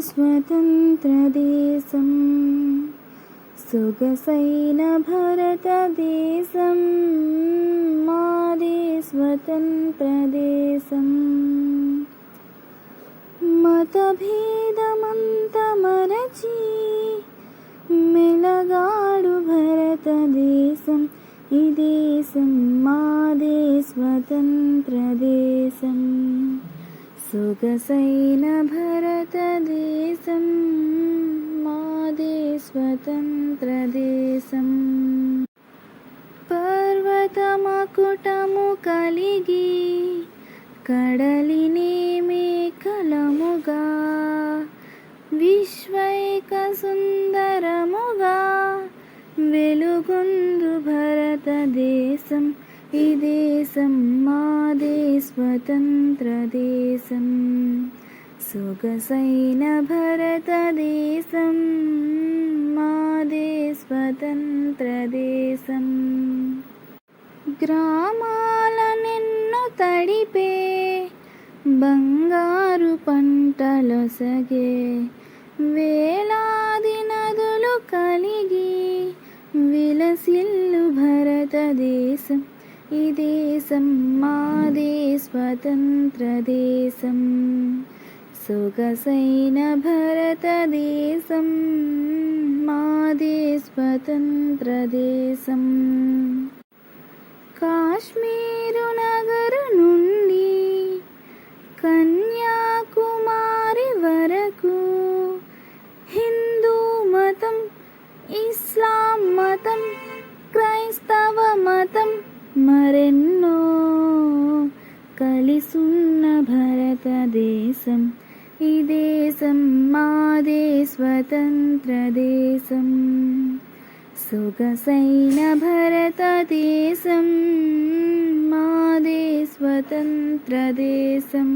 స్వతంత్రదేశం సొగసైన భారతదేశం మాది స్వతంత్రదేశం మతభేదమంత మరచి మెలగాడు భారతదేశం ఈ దేశం మాదే స్వతంత్రదేశం సొగసైన భారతదేశం మాదే స్వతంత్రదేశం పర్వతమకుటము కలిగి కడలినేమే కలముగా విశ్వైక సుందరముగా వెలుగొందు భారతదేశం ఈ దేశం మాదే స్వతంత్రదేశం సొగసైన భారతదేశం మాదే స్వతంత్రదేశం గ్రామాలనెన్నో తడిపే బంగారు పంటలొసగే వేలాది నదులు కలిగి విలసిల్లు భారతదేశం ఈ దేశం మాదే స్వతంత్రదేశం సొగసైన భారతదేశం మాదే స్వతంత్రదేశం కాశ్మీరు నగరు నుండి కన్యాకుమారి వరకు హిందూ మతం ఇస్లాం మతం క్రైస్తవ మతం మరెన్నో కలిసున్న భారతదేశం ఈ దేశం మాదే స్వతంత్రదేశం సొగసైన భారతదేశం మాదే స్వతంత్రదేశం